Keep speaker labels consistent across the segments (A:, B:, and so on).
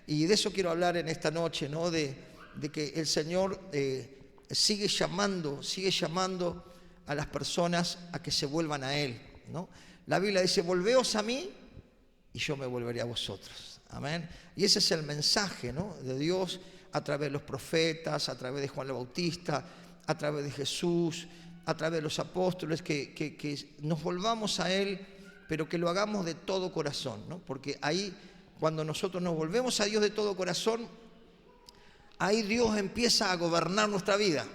A: Y de eso quiero hablar en esta noche, ¿no? De que el Señor sigue llamando a las personas a que se vuelvan a Él, ¿no? La Biblia dice, volveos a mí y yo me volveré a vosotros. Amén. Y ese es el mensaje, ¿no?, de Dios a través de los profetas, a través de Juan el Bautista, a través de Jesús, a través de los apóstoles, que nos volvamos a Él, pero que lo hagamos de todo corazón, ¿no? Porque ahí, cuando nosotros nos volvemos a Dios de todo corazón, ahí Dios empieza a gobernar nuestra vida.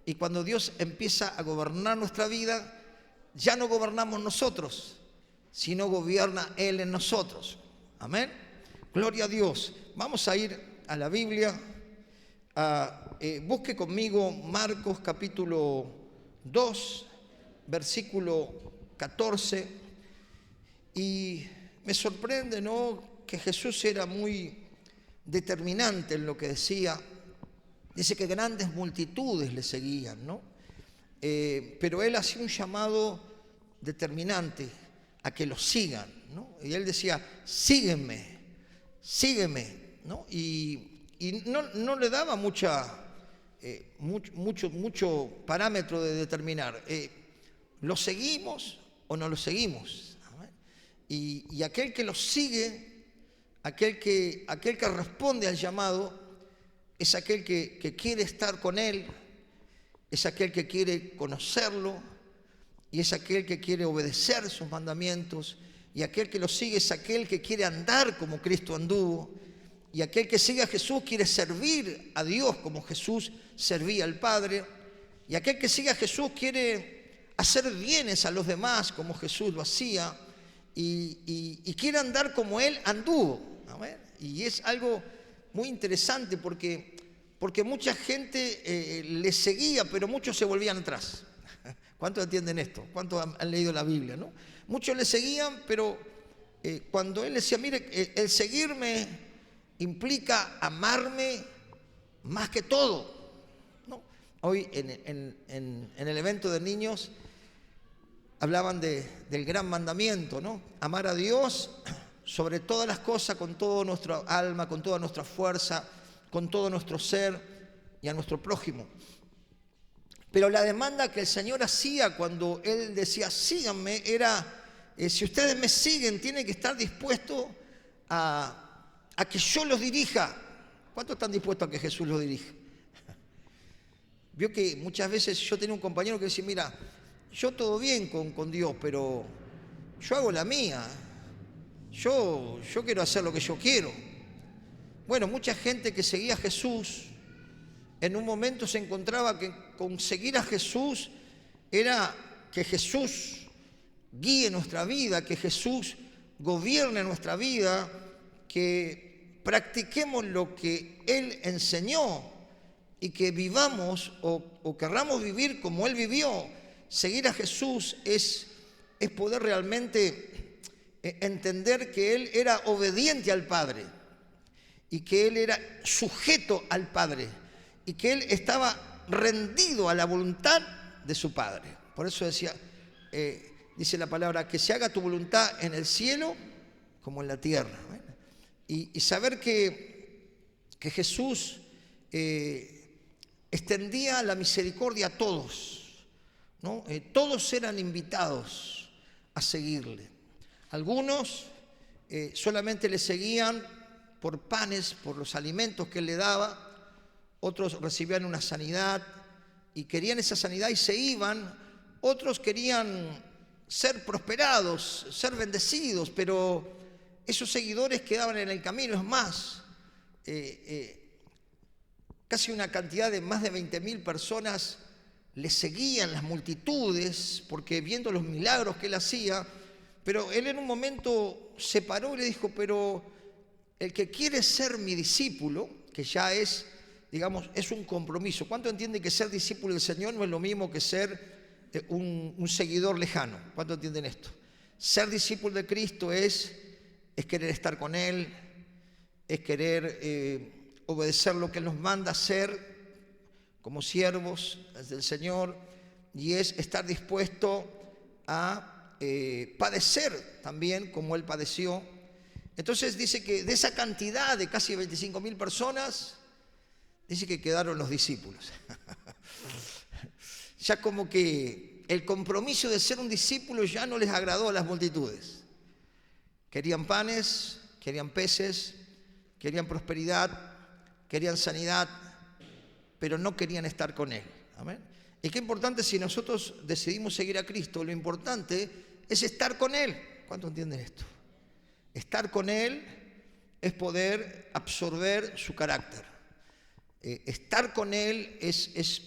A: Y cuando Dios empieza a gobernar nuestra vida, ya no gobernamos nosotros, sino gobierna Él en nosotros. Amén. Gloria a Dios. Vamos a ir a la Biblia. Busque conmigo Marcos capítulo 2, versículo 14. Y me sorprende, ¿no?, que Jesús era muy determinante en lo que decía. Dice que grandes multitudes le seguían, ¿no? Pero Él hacía un llamado determinante a que lo sigan, ¿no? Y Él decía, sígueme, ¿no? Y no le daba mucho parámetro de determinar. ¿Lo seguimos o no lo seguimos? ¿Amén? Y aquel que lo sigue, aquel que responde al llamado, es aquel que quiere estar con Él, es aquel que quiere conocerlo, y es aquel que quiere obedecer sus mandamientos, y aquel que lo sigue es aquel que quiere andar como Cristo anduvo, y aquel que sigue a Jesús quiere servir a Dios como Jesús servía al Padre, y aquel que sigue a Jesús quiere hacer bienes a los demás como Jesús lo hacía, y quiere andar como Él anduvo. ¿Amén? Y es algo muy interesante porque mucha gente le seguía, pero muchos se volvían atrás. ¿Cuántos entienden esto? ¿Cuántos han leído la Biblia, no? Muchos le seguían, pero cuando Él decía, mire, el seguirme implica amarme más que todo, ¿no? Hoy en el evento de niños hablaban del gran mandamiento, ¿no? Amar a Dios sobre todas las cosas, con toda nuestra alma, con toda nuestra fuerza, con todo nuestro ser, y a nuestro prójimo. Pero la demanda que el Señor hacía cuando Él decía, síganme, era, si ustedes me siguen, tienen que estar dispuestos a que yo los dirija. ¿Cuántos están dispuestos a que Jesús los dirija? Vio que muchas veces yo tenía un compañero que decía, mira, yo todo bien con Dios, pero yo hago la mía. Yo quiero hacer lo que yo quiero. Bueno, mucha gente que seguía a Jesús, en un momento se encontraba que con seguir a Jesús era que Jesús guíe nuestra vida, que Jesús gobierne nuestra vida, que practiquemos lo que Él enseñó y que vivamos o querramos vivir como Él vivió. Seguir a Jesús es poder realmente entender que Él era obediente al Padre y que Él era sujeto al Padre y que Él estaba rendido a la voluntad de su Padre. Por eso decía, dice la palabra, que se haga tu voluntad en el cielo como en la tierra. Y saber que Jesús extendía la misericordia a todos, ¿no? Todos eran invitados a seguirle. Algunos solamente le seguían por panes, por los alimentos que Él le daba. Otros recibían una sanidad y querían esa sanidad y se iban. Otros querían ser prosperados, ser bendecidos, pero esos seguidores quedaban en el camino. Es más, casi una cantidad de más de 20.000 personas le seguían, las multitudes, porque viendo los milagros que Él hacía. Pero Él en un momento se paró y le dijo, pero el que quiere ser mi discípulo, que ya es, digamos, es un compromiso. ¿Cuánto entienden que ser discípulo del Señor no es lo mismo que ser un seguidor lejano? ¿Cuánto entienden esto? Ser discípulo de Cristo es querer estar con Él, es querer obedecer lo que Él nos manda hacer como siervos del Señor, y es estar dispuesto a padecer también como Él padeció, Entonces dice que de esa cantidad de casi 25.000 personas, dice que quedaron los discípulos. Ya como que el compromiso de ser un discípulo ya no les agradó a las multitudes. Querían panes, querían peces, querían prosperidad, querían sanidad, pero no querían estar con Él. Amén. Y qué importante si nosotros decidimos seguir a Cristo, lo importante es estar con Él. ¿Cuántos entienden esto? Estar con Él es poder absorber su carácter. Estar con Él es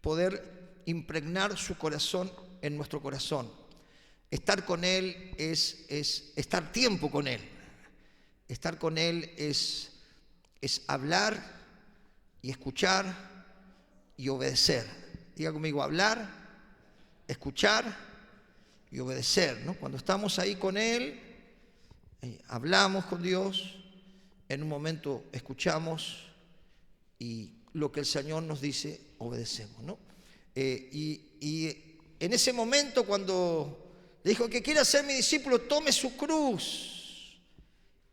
A: poder impregnar su corazón en nuestro corazón. Estar con Él es estar tiempo con Él. Estar con Él es hablar y escuchar y obedecer. Diga conmigo, hablar, escuchar y obedecer, ¿no? Cuando estamos ahí con Él, hablamos con Dios, en un momento escuchamos y lo que el Señor nos dice, obedecemos, ¿no? Y en ese momento cuando le dijo, que quiera ser mi discípulo, tome su cruz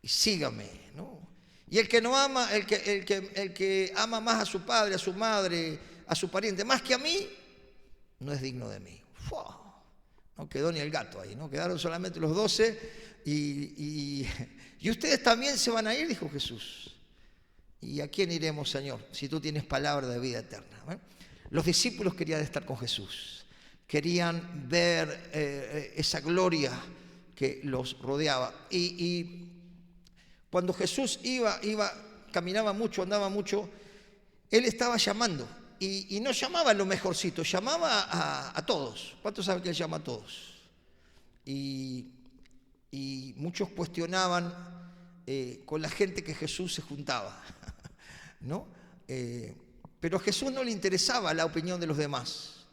A: y sígame, ¿no? Y el que no ama, el que ama más a su padre, a su madre, a su pariente, más que a mí, no es digno de mí. ¡Fua! No quedó ni el gato ahí, ¿no? Quedaron solamente los 12 y ustedes también se van a ir, dijo Jesús. ¿Y a quién iremos, Señor, si tú tienes palabra de vida eterna? ¿Eh? Los discípulos querían estar con Jesús, querían ver esa gloria que los rodeaba. Y cuando Jesús caminaba mucho, andaba mucho, Él estaba llamando. Y no llamaba a lo mejorcito, llamaba a todos. ¿Cuántos saben que Él llama a todos? Y muchos cuestionaban con la gente que Jesús se juntaba, ¿no? Pero a Jesús no le interesaba la opinión de los demás,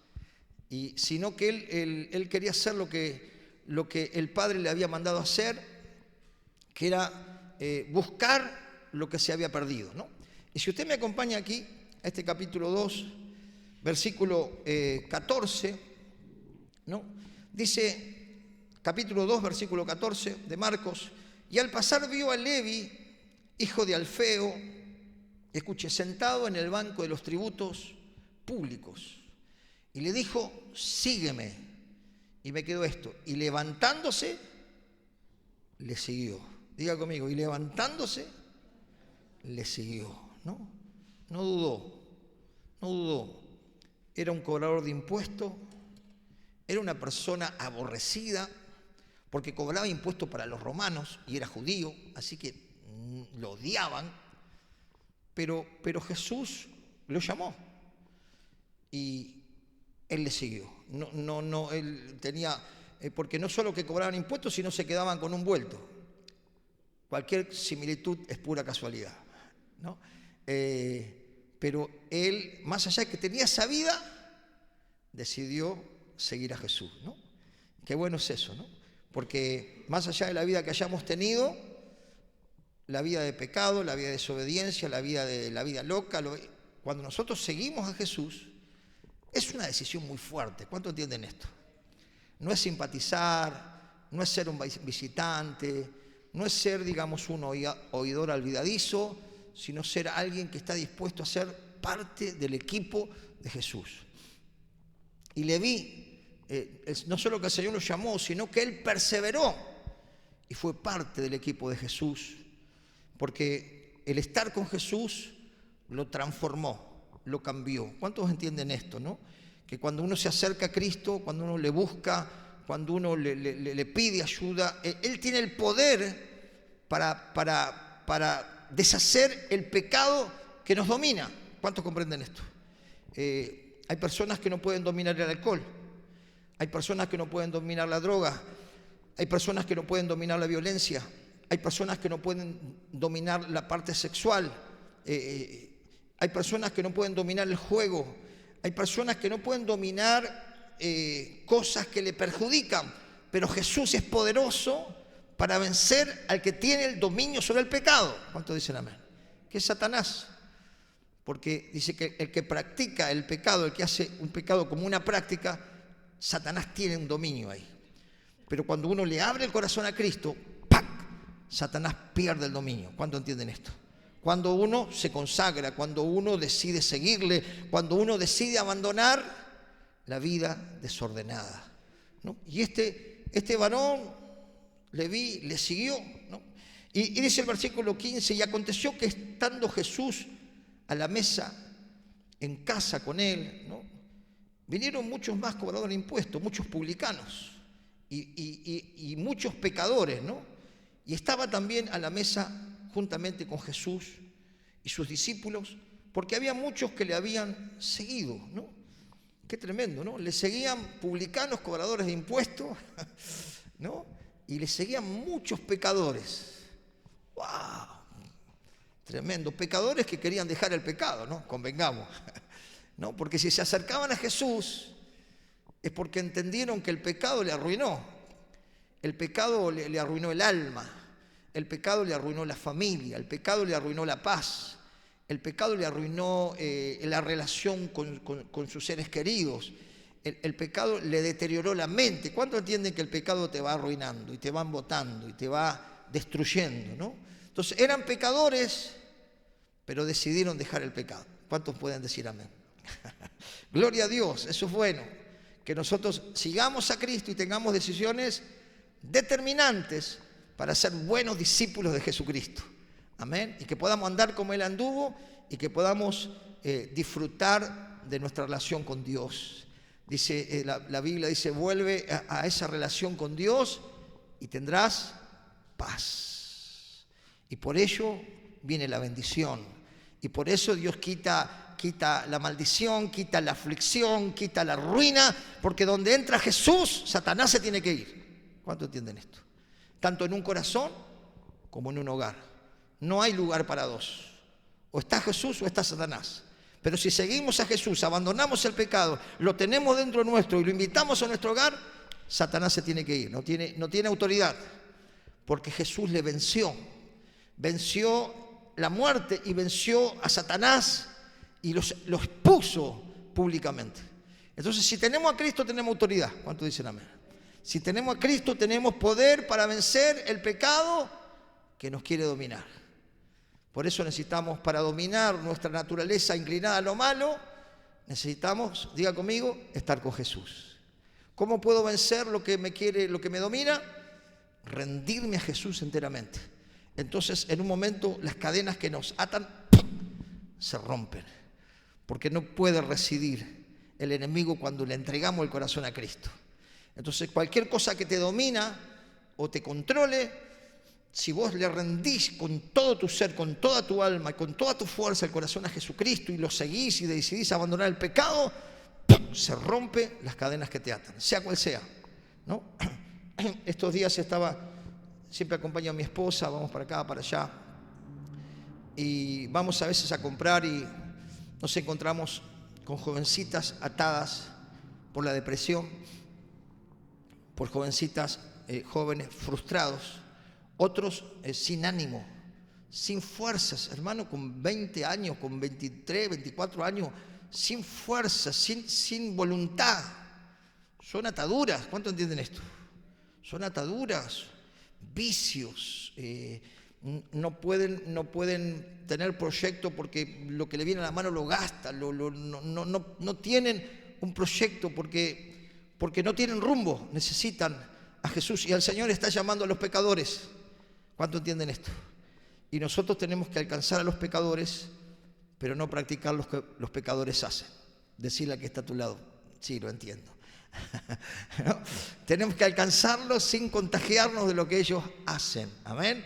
A: sino que él quería hacer lo que el Padre le había mandado hacer, que era buscar lo que se había perdido, ¿no? Y si usted me acompaña aquí, a este capítulo 2, versículo 14, ¿no? Dice, capítulo 2, versículo 14 de Marcos, y al pasar vio a Levi, hijo de Alfeo, escuche, sentado en el banco de los tributos públicos, y le dijo, sígueme. Y me quedó esto, y levantándose, le siguió. Diga conmigo, y levantándose, le siguió, ¿no? No dudó. Era un cobrador de impuestos, era una persona aborrecida, porque cobraba impuestos para los romanos y era judío, así que lo odiaban, pero Jesús lo llamó y él le siguió. No, él tenía, porque no solo que cobraban impuestos, sino se quedaban con un vuelto. Cualquier similitud es pura casualidad, ¿no? Pero él, más allá de que tenía esa vida, decidió seguir a Jesús, ¿no? Qué bueno es eso, ¿no? Porque más allá de la vida que hayamos tenido, la vida de pecado, la vida de desobediencia, la vida loca, cuando nosotros seguimos a Jesús, es una decisión muy fuerte. ¿Cuántos entienden esto? No es simpatizar, no es ser un visitante, no es ser, digamos, un oidor olvidadizo, sino ser alguien que está dispuesto a ser parte del equipo de Jesús. Y Leví, no solo que el Señor lo llamó, sino que él perseveró y fue parte del equipo de Jesús, porque el estar con Jesús lo transformó, lo cambió. ¿Cuántos entienden esto, no? Que cuando uno se acerca a Cristo, cuando uno le busca, cuando uno le pide ayuda, Él tiene el poder para deshacer el pecado que nos domina. ¿Cuántos comprenden esto? Hay personas que no pueden dominar el alcohol, hay personas que no pueden dominar la droga, hay personas que no pueden dominar la violencia, hay personas que no pueden dominar la parte sexual, hay personas que no pueden dominar el juego, hay personas que no pueden dominar cosas que le perjudican, pero Jesús es poderoso para vencer al que tiene el dominio sobre el pecado. ¿Cuántos dicen amén? Que es Satanás. Porque dice que el que practica el pecado, el que hace un pecado como una práctica, Satanás tiene un dominio ahí. Pero cuando uno le abre el corazón a Cristo, ¡pac!, Satanás pierde el dominio. ¿Cuánto entienden esto? Cuando uno se consagra, cuando uno decide seguirle, cuando uno decide abandonar la vida desordenada, ¿no? Y este varón, Leví, le siguió, ¿no? Y dice el versículo 15, y aconteció que estando Jesús a la mesa en casa con él, ¿no?, vinieron muchos más cobradores de impuestos, muchos publicanos y muchos pecadores, ¿no? Y estaba también a la mesa juntamente con Jesús y sus discípulos, porque había muchos que le habían seguido, ¿no? Qué tremendo, ¿no? Le seguían publicanos, cobradores de impuestos, ¿no? Y le seguían muchos pecadores. ¡Wow! Tremendo. Pecadores que querían dejar el pecado, ¿no? Convengamos, ¿no? Porque si se acercaban a Jesús es porque entendieron que el pecado le arruinó. El pecado le arruinó el alma. El pecado le arruinó la familia. El pecado le arruinó la paz. El pecado le arruinó la relación con sus seres queridos. El pecado le deterioró la mente. ¿Cuánto entienden que el pecado te va arruinando y te va embotando y te va destruyendo, ¿no? Entonces eran pecadores, pero decidieron dejar el pecado. ¿Cuántos pueden decir amén? Gloria a Dios, eso es bueno. Que nosotros sigamos a Cristo y tengamos decisiones determinantes para ser buenos discípulos de Jesucristo. Amén. Y que podamos andar como Él anduvo y que podamos disfrutar de nuestra relación con Dios. Dice, la Biblia dice, vuelve a esa relación con Dios y tendrás paz. Y por ello viene la bendición. Y por eso Dios quita la maldición, quita la aflicción, quita la ruina, porque donde entra Jesús, Satanás se tiene que ir. ¿Cuánto entienden esto? Tanto en un corazón como en un hogar. No hay lugar para dos. O está Jesús o está Satanás. Pero si seguimos a Jesús, abandonamos el pecado, lo tenemos dentro nuestro y lo invitamos a nuestro hogar, Satanás se tiene que ir. No tiene autoridad. Porque Jesús le venció. Venció la muerte y venció a Satanás y lo expuso públicamente. Entonces, si tenemos a Cristo, tenemos autoridad. ¿Cuántos dicen amén? Si tenemos a Cristo, tenemos poder para vencer el pecado que nos quiere dominar. Por eso necesitamos, para dominar nuestra naturaleza inclinada a lo malo, necesitamos, diga conmigo, estar con Jesús. ¿Cómo puedo vencer lo que me domina? Rendirme a Jesús enteramente. Entonces, en un momento, las cadenas que nos atan se rompen, porque no puede residir el enemigo cuando le entregamos el corazón a Cristo. Entonces, cualquier cosa que te domina o te controle, si vos le rendís con todo tu ser, con toda tu alma y con toda tu fuerza el corazón a Jesucristo y lo seguís y decidís abandonar el pecado, se rompe las cadenas que te atan, sea cual sea, ¿no? Estos días siempre acompaño a mi esposa, vamos para acá, para allá, y vamos a veces a comprar y nos encontramos con jovencitas atadas por la depresión, por jovencitas, jóvenes frustrados, otros sin ánimo, sin fuerzas, hermano, con 20 años, con 23, 24 años, sin fuerzas, sin voluntad. Son ataduras. ¿Cuánto entienden esto? Son ataduras, vicios. No pueden tener proyecto porque lo que le viene a la mano lo gasta. No tienen un proyecto porque no tienen rumbo. Necesitan a Jesús y al Señor está llamando a los pecadores. ¿Cuánto entienden esto? Y nosotros tenemos que alcanzar a los pecadores, pero no practicar lo que los pecadores hacen. Decirle al que está a tu lado, sí, lo entiendo. ¿No? Tenemos que alcanzarlos sin contagiarnos de lo que ellos hacen. Amén.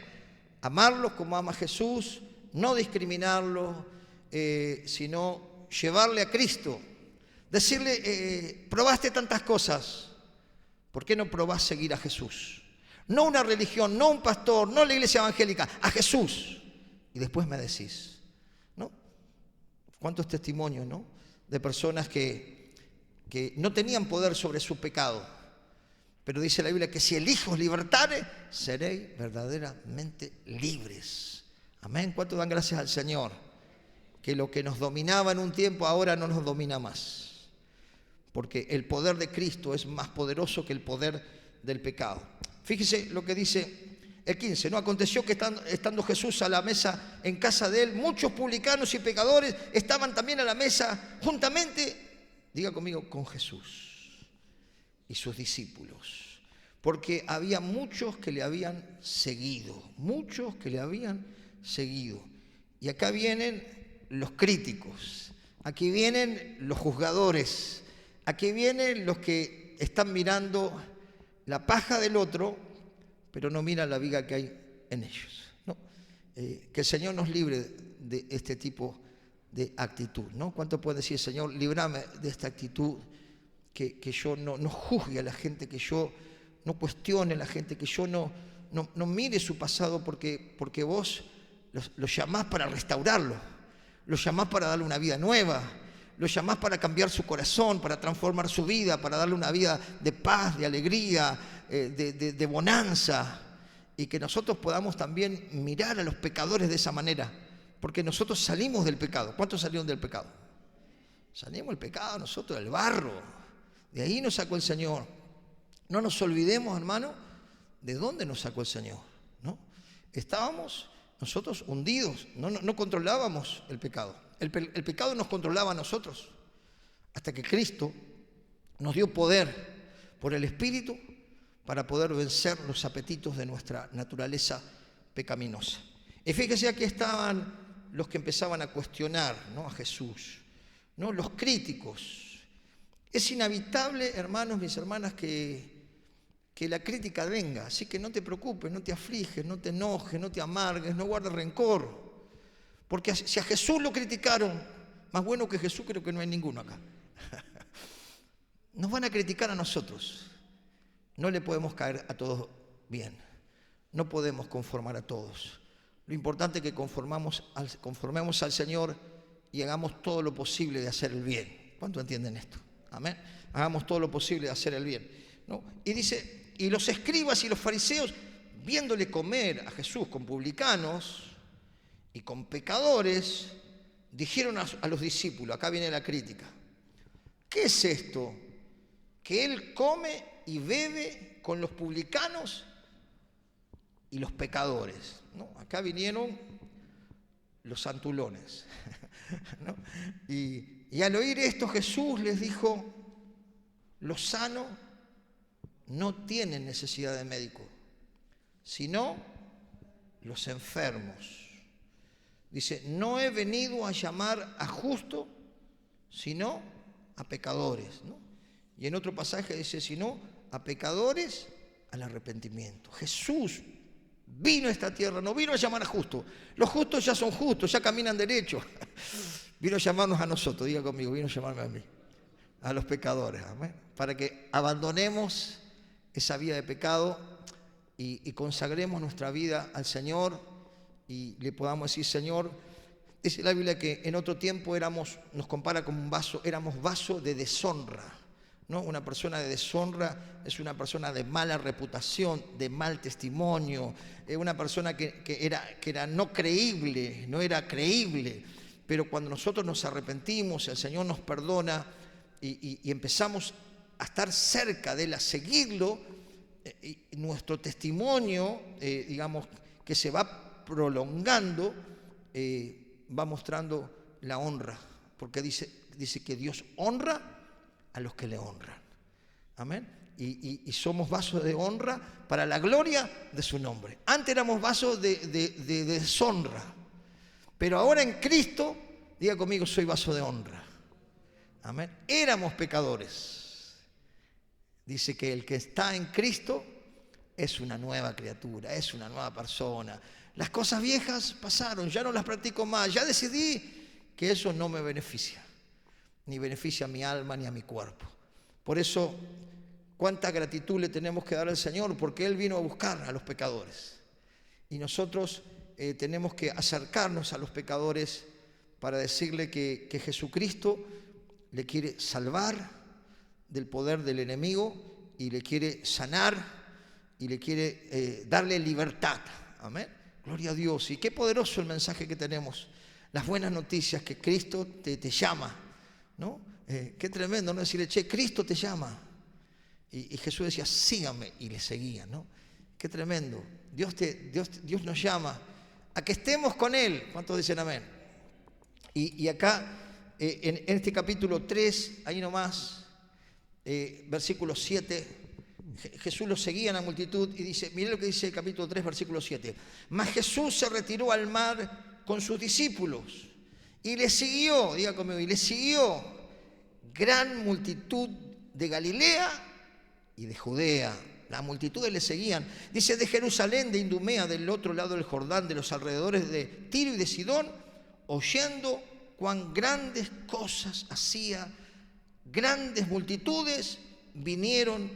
A: Amarlos como ama Jesús, no discriminarlos, sino llevarle a Cristo. Decirle, probaste tantas cosas, ¿por qué no probás seguir a Jesús? No una religión, no un pastor, no la iglesia evangélica, a Jesús. Y después me decís, ¿no? ¿Cuántos testimonios, no? De personas que no tenían poder sobre su pecado. Pero dice la Biblia que si el Hijo os libertare, seréis verdaderamente libres. Amén. ¿Cuánto dan gracias al Señor? Que lo que nos dominaba en un tiempo ahora no nos domina más. Porque el poder de Cristo es más poderoso que el poder del pecado. Fíjese lo que dice el 15, ¿no? Aconteció que estando Jesús a la mesa en casa de él, muchos publicanos y pecadores estaban también a la mesa juntamente, diga conmigo, con Jesús y sus discípulos. Porque había muchos que le habían seguido, muchos que le habían seguido. Y acá vienen los críticos, aquí vienen los juzgadores, aquí vienen los que están mirando la paja del otro, pero no miran la viga que hay en ellos, ¿no? Que el Señor nos libre de este tipo de actitud, ¿no? ¿Cuánto puede decir, Señor, líbrame de esta actitud, que yo no juzgue a la gente, que yo no cuestione a la gente, que yo no mire su pasado porque vos los llamás para restaurarlo, los llamás para darle una vida nueva, los llamás para cambiar su corazón, para transformar su vida, para darle una vida de paz, de alegría, de bonanza, y que nosotros podamos también mirar a los pecadores de esa manera, porque nosotros salimos del pecado. ¿Cuántos salieron del pecado? Salimos del pecado nosotros, del barro, de ahí nos sacó el Señor. No nos olvidemos, hermano, de dónde nos sacó el Señor, ¿no? Estábamos nosotros hundidos, no controlábamos el pecado. El pecado nos controlaba a nosotros, hasta que Cristo nos dio poder por el Espíritu para poder vencer los apetitos de nuestra naturaleza pecaminosa. Y fíjese, aquí estaban los que empezaban a cuestionar, ¿no?, a Jesús, ¿no?, los críticos. Es inevitable, hermanos, mis hermanas, que la crítica venga, así que no te preocupes, no te afliges, no te enojes, no te amargues, no guardes rencor. Porque si a Jesús lo criticaron, más bueno que Jesús creo que no hay ninguno acá. Nos van a criticar a nosotros. No le podemos caer a todos bien. No podemos conformar a todos. Lo importante es que conformemos al Señor y hagamos todo lo posible de hacer el bien. ¿Cuánto entienden esto? Amén. Hagamos todo lo posible de hacer el bien, ¿no? Y dice, y los escribas y los fariseos, viéndole comer a Jesús con publicanos y con pecadores, dijeron a los discípulos, acá viene la crítica, ¿qué es esto? Que él come y bebe con los publicanos y los pecadores, ¿no? Acá vinieron los santulones, ¿no? Y al oír esto Jesús les dijo, los sanos no tienen necesidad de médico, sino los enfermos. Dice, no he venido a llamar a justos, sino a pecadores, ¿no? Y en otro pasaje dice, sino a pecadores al arrepentimiento. Jesús vino a esta tierra, no vino a llamar a justos. Los justos ya son justos, ya caminan derecho. Vino a llamarnos a nosotros, diga conmigo, vino a llamarme a mí, a los pecadores, amén, para que abandonemos esa vida de pecado y consagremos nuestra vida al Señor y le podamos decir, Señor, dice la Biblia que en otro tiempo nos compara como un vaso, éramos vaso de deshonra, ¿no? Una persona de deshonra es una persona de mala reputación, de mal testimonio, una persona que era no creíble, no era creíble. Pero cuando nosotros nos arrepentimos, el Señor nos perdona y empezamos a estar cerca de Él, a seguirlo, y nuestro testimonio, digamos, que se va prolongando, va mostrando la honra, porque dice que Dios honra a los que le honran. Amén. Y somos vasos de honra para la gloria de su nombre. Antes éramos vasos de deshonra, pero ahora en Cristo, diga conmigo, soy vaso de honra. Amén. Éramos pecadores. Dice que el que está en Cristo es una nueva criatura, es una nueva persona. Las cosas viejas pasaron, ya no las practico más, ya decidí que eso no me beneficia, ni beneficia a mi alma ni a mi cuerpo. Por eso, cuánta gratitud le tenemos que dar al Señor, porque Él vino a buscar a los pecadores. Y nosotros tenemos que acercarnos a los pecadores para decirle que Jesucristo le quiere salvar del poder del enemigo y le quiere sanar y le quiere darle libertad. Amén. Gloria a Dios. Y qué poderoso el mensaje que tenemos. Las buenas noticias, que Cristo te llama, ¿no? Qué tremendo, ¿no? Decirle, che, Cristo te llama. Y Jesús decía, sígame, y le seguía, ¿no? Qué tremendo. Dios nos llama a que estemos con Él. ¿Cuántos dicen amén? Y acá, en este capítulo 3, ahí nomás, versículo 7, Jesús lo seguía en la multitud y dice, mire lo que dice el capítulo 3, versículo 7. Mas Jesús se retiró al mar con sus discípulos y le siguió, diga conmigo, y le siguió gran multitud de Galilea y de Judea. Las multitudes le seguían. Dice, de Jerusalén, de Idumea, del otro lado del Jordán, de los alrededores de Tiro y de Sidón, oyendo cuán grandes cosas hacía, grandes multitudes vinieron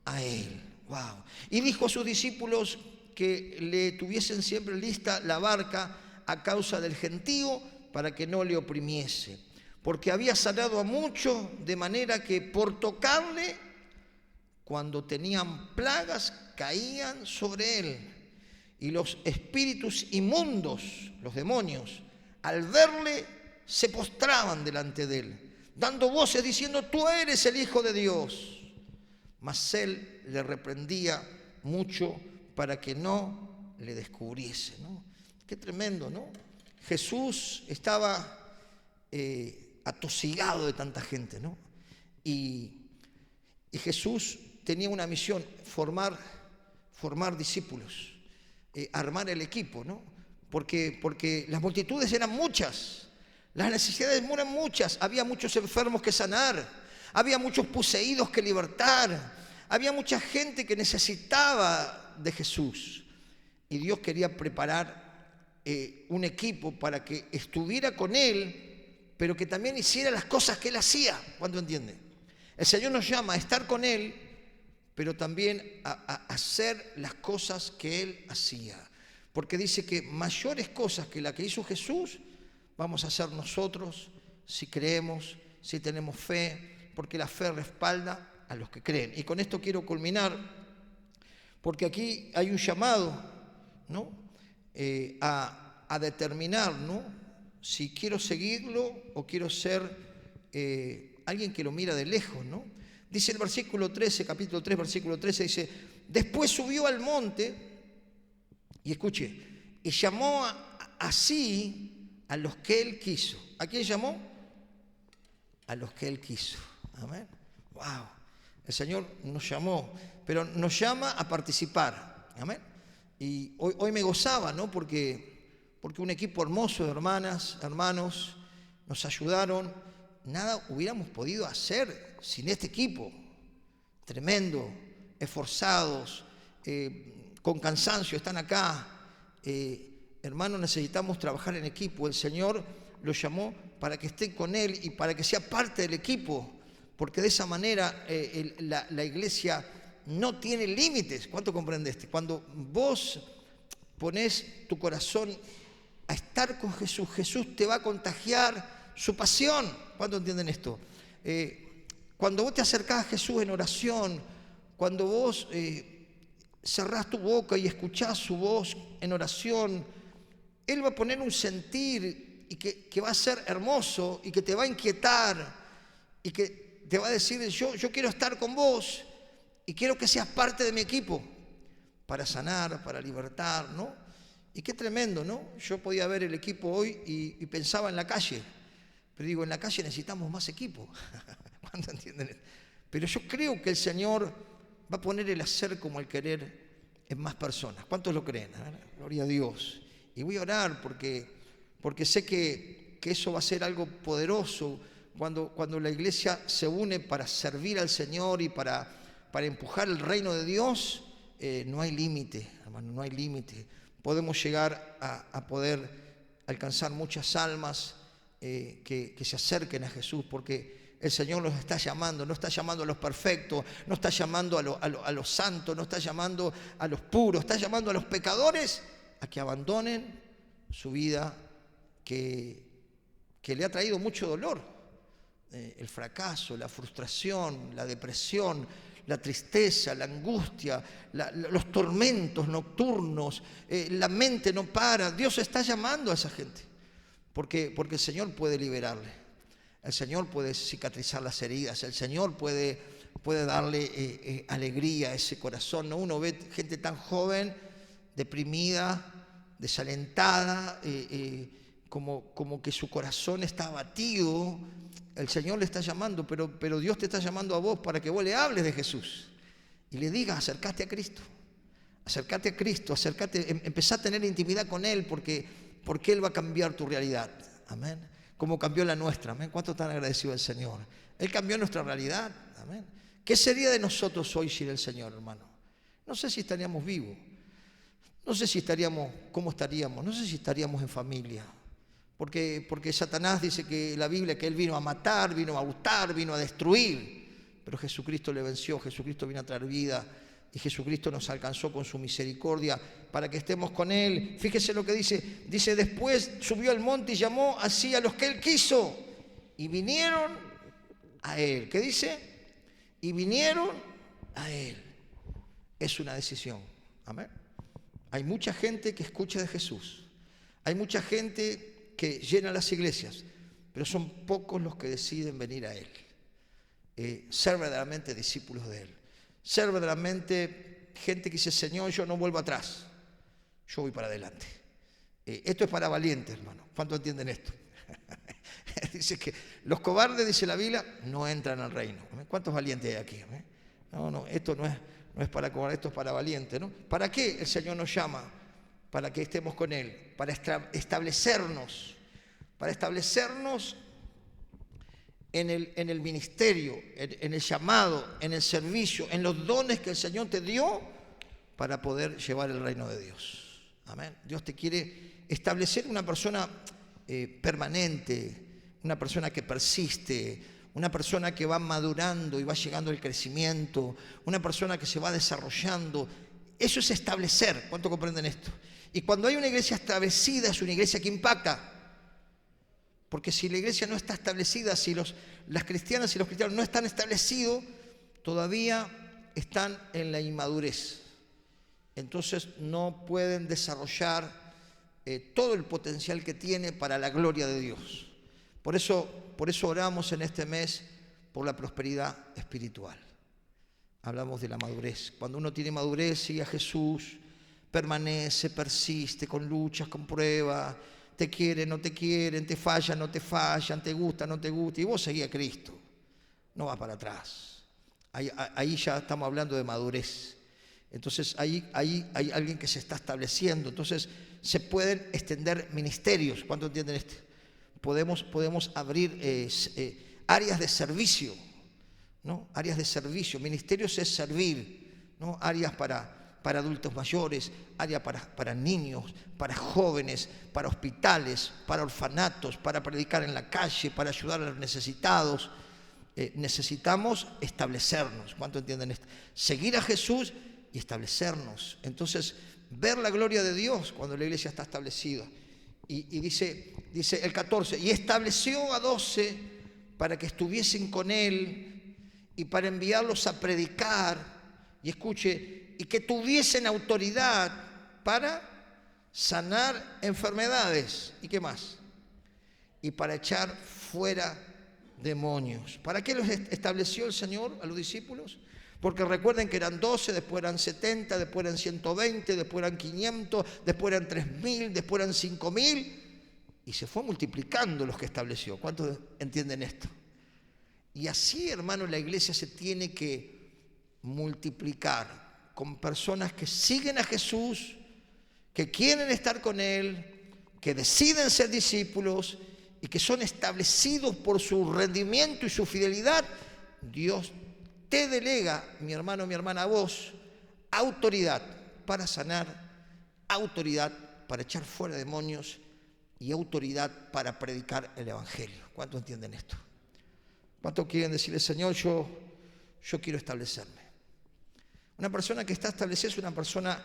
A: a él. Wow. Y dijo a sus discípulos que le tuviesen siempre lista la barca a causa del gentío, para que no le oprimiese, porque había sanado a muchos, de manera que por tocarle, cuando tenían plagas, caían sobre él. Y los espíritus inmundos, los demonios, al verle, se postraban delante de él, dando voces diciendo, tú eres el Hijo de Dios. Mas él le reprendía mucho para que no le descubriese, ¿no? Qué tremendo, ¿no? Jesús estaba atosigado de tanta gente, ¿no? Y Jesús tenía una misión, formar discípulos, armar el equipo, ¿no? Porque las multitudes eran muchas, las necesidades eran muchas, había muchos enfermos que sanar, había muchos poseídos que libertar, había mucha gente que necesitaba de Jesús. Y Dios quería preparar un equipo para que estuviera con Él, pero que también hiciera las cosas que Él hacía. ¿Cuánto entiende? El Señor nos llama a estar con Él, pero también a hacer las cosas que Él hacía. Porque dice que mayores cosas que las que hizo Jesús, vamos a hacer nosotros si creemos, si tenemos fe, porque la fe respalda a los que creen. Y con esto quiero culminar, porque aquí hay un llamado, ¿no? A determinar, ¿no? Si quiero seguirlo o quiero ser alguien que lo mira de lejos, ¿no? Dice el versículo 13, capítulo 3, versículo 13, dice, después subió al monte, y escuche, y llamó así a los que él quiso. ¿A quién llamó? A los que él quiso. Amén. Wow. El Señor nos llamó, pero nos llama a participar. Amén. Y hoy me gozaba, ¿no? Porque un equipo hermoso de hermanas, hermanos, nos ayudaron. Nada hubiéramos podido hacer sin este equipo. Tremendo, esforzados, con cansancio, están acá. Hermanos, necesitamos trabajar en equipo. El Señor los llamó para que estén con Él y para que sea parte del equipo, porque de esa manera la iglesia no tiene límites. ¿Cuánto comprendiste? Cuando vos ponés tu corazón a estar con Jesús, Jesús te va a contagiar su pasión. ¿Cuánto entienden esto? Cuando vos te acercás a Jesús en oración, cuando vos cerrás tu boca y escuchás su voz en oración, Él va a poner un sentir y que va a ser hermoso y que te va a inquietar y que te va a decir, yo quiero estar con vos y quiero que seas parte de mi equipo para sanar, para libertar, ¿no? Y qué tremendo, ¿no? Yo podía ver el equipo hoy y pensaba en la calle, pero digo, en la calle necesitamos más equipo. ¿Cuánto entienden? Pero yo creo que el Señor va a poner el hacer como el querer en más personas. ¿Cuántos lo creen? Gloria a Dios. Y voy a orar porque sé que eso va a ser algo poderoso cuando la iglesia se une para servir al Señor y para empujar el reino de Dios. No hay límite, hermano, no hay límite. Podemos llegar a poder alcanzar muchas almas que se acerquen a Jesús, porque el Señor los está llamando, no está llamando a los perfectos, no está llamando a los santos, no está llamando a los puros, está llamando a los pecadores a que abandonen su vida que le ha traído mucho dolor. El fracaso, la frustración, la depresión, la tristeza, la angustia, los tormentos nocturnos, la mente no para. Dios está llamando a esa gente, porque el Señor puede liberarle. El Señor puede cicatrizar las heridas, el Señor puede darle alegría a ese corazón, ¿no? Uno ve gente tan joven, deprimida, desalentada, como que su corazón está abatido. El Señor le está llamando, pero Dios te está llamando a vos para que vos le hables de Jesús y le digas: acércate a Cristo, acércate a Cristo, acércate, empezá a tener intimidad con Él, porque Él va a cambiar tu realidad. Amén. Como cambió la nuestra. Amén. ¿Cuánto están agradecidos al Señor? Él cambió nuestra realidad. Amén. ¿Qué sería de nosotros hoy sin el Señor, hermano? No sé si estaríamos vivos. No sé si estaríamos, ¿cómo estaríamos? No sé si estaríamos en familia. Porque Satanás dice que la Biblia, que él vino a matar, vino a hurtar, vino a destruir. Pero Jesucristo le venció, Jesucristo vino a traer vida. Y Jesucristo nos alcanzó con su misericordia para que estemos con Él. Fíjese lo que dice. Dice: después subió al monte y llamó así a los que Él quiso. Y vinieron a Él. ¿Qué dice? Y vinieron a Él. Es una decisión. Amén. Hay mucha gente que escucha de Jesús. Hay mucha gente que llena las iglesias, pero son pocos los que deciden venir a Él. Ser verdaderamente discípulos de Él. Ser verdaderamente gente que dice: Señor, yo no vuelvo atrás, yo voy para adelante. Esto es para valientes, hermano. ¿Cuántos entienden esto? Dice que los cobardes, dice la Biblia, no entran al reino. ¿Cuántos valientes hay aquí? No, esto no es para cobardes, esto es para valientes, ¿no? ¿Para qué el Señor nos llama? Para que estemos con Él, para establecernos en el ministerio, en el llamado, en el servicio, en los dones que el Señor te dio para poder llevar el reino de Dios. Amén. Dios te quiere establecer una persona permanente, una persona que persiste, una persona que va madurando y va llegando al crecimiento, una persona que se va desarrollando. Eso es establecer. ¿Cuánto comprenden esto? Y cuando hay una iglesia establecida, es una iglesia que impacta. Porque si la iglesia no está establecida, si las cristianas y los cristianos no están establecidos, todavía están en la inmadurez. Entonces no pueden desarrollar todo el potencial que tiene para la gloria de Dios. Por eso oramos en este mes por la prosperidad espiritual. Hablamos de la madurez. Cuando uno tiene madurez, sigue a Jesús, permanece, persiste, con luchas, con pruebas. Te quieren, no te quieren, te fallan, no te fallan, te gusta, no te gusta. Y vos seguís a Cristo. No vas para atrás. Ahí ya estamos hablando de madurez. Entonces ahí hay alguien que se está estableciendo. Entonces se pueden extender ministerios. ¿Cuánto entienden esto? Podemos abrir áreas de servicio, ¿no? Áreas de servicio. Ministerios es servir, ¿no? Áreas para adultos mayores, área para niños, para jóvenes, para hospitales, para orfanatos, para predicar en la calle, para ayudar a los necesitados. Necesitamos establecernos. ¿Cuánto entienden esto? Seguir a Jesús y establecernos. Entonces, ver la gloria de Dios cuando la iglesia está establecida. Y dice el 14, y estableció a 12 para que estuviesen con Él y para enviarlos a predicar, y escuche, y que tuviesen autoridad para sanar enfermedades. ¿Y qué más? Y para echar fuera demonios. ¿Para qué los estableció el Señor a los discípulos? Porque recuerden que eran 12, después eran 70, después eran 120, después eran 500, después eran 3000, después eran 5000. Y se fue multiplicando los que estableció. ¿Cuántos entienden esto? Y así, hermano, la iglesia se tiene que multiplicar con personas que siguen a Jesús, que quieren estar con Él, que deciden ser discípulos y que son establecidos por su rendimiento y su fidelidad. Dios te delega, mi hermano, mi hermana, a vos, autoridad para sanar, autoridad para echar fuera demonios y autoridad para predicar el Evangelio. ¿Cuántos entienden esto? ¿Cuántos quieren decirle: Señor, yo quiero establecerme? Una persona que está establecida es una persona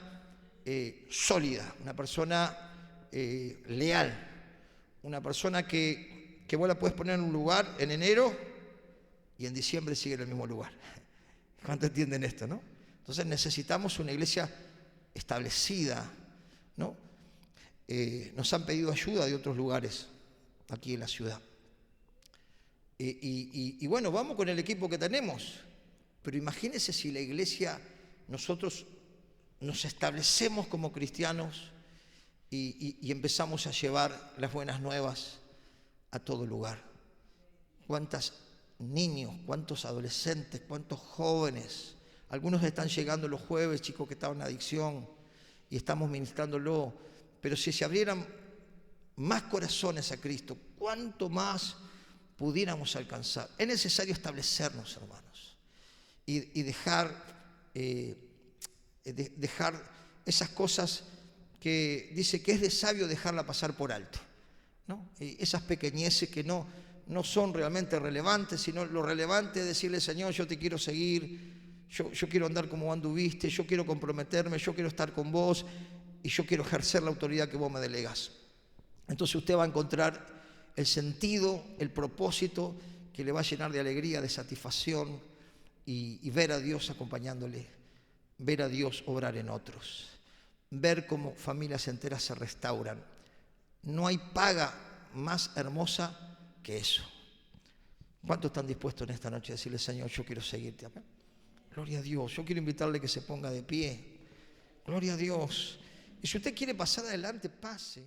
A: sólida, una persona leal, una persona que vos la puedes poner en un lugar en enero y en diciembre sigue en el mismo lugar. ¿Cuántos entienden esto, no? Entonces necesitamos una iglesia establecida, ¿no? Nos han pedido ayuda de otros lugares aquí en la ciudad. Y bueno, vamos con el equipo que tenemos, Pero imagínense si la iglesia, nosotros nos establecemos como cristianos y empezamos a llevar las buenas nuevas a todo lugar. ¿Cuántos niños, cuántos adolescentes, cuántos jóvenes? Algunos están llegando los jueves, chicos que estaban en adicción, y estamos ministrándolo. Pero si se abrieran más corazones a Cristo, ¿cuánto más pudiéramos alcanzar? Es necesario establecernos, hermanos, y dejar esas cosas que dice que es de sabio dejarla pasar por alto, ¿no? Esas pequeñeces que no son realmente relevantes, sino lo relevante es decirle: Señor, yo te quiero seguir, yo quiero andar como anduviste, yo quiero comprometerme, yo quiero estar con vos y yo quiero ejercer la autoridad que vos me delegas. Entonces usted va a encontrar el sentido, el propósito que le va a llenar de alegría, de satisfacción y ver a Dios acompañándole, ver a Dios obrar en otros, ver cómo familias enteras se restauran. No hay paga más hermosa que eso. ¿Cuántos están dispuestos en esta noche a decirle: Señor, yo quiero seguirte? Amén. Gloria a Dios. Yo quiero invitarle que se ponga de pie. Gloria a Dios. Y si usted quiere pasar adelante, pase.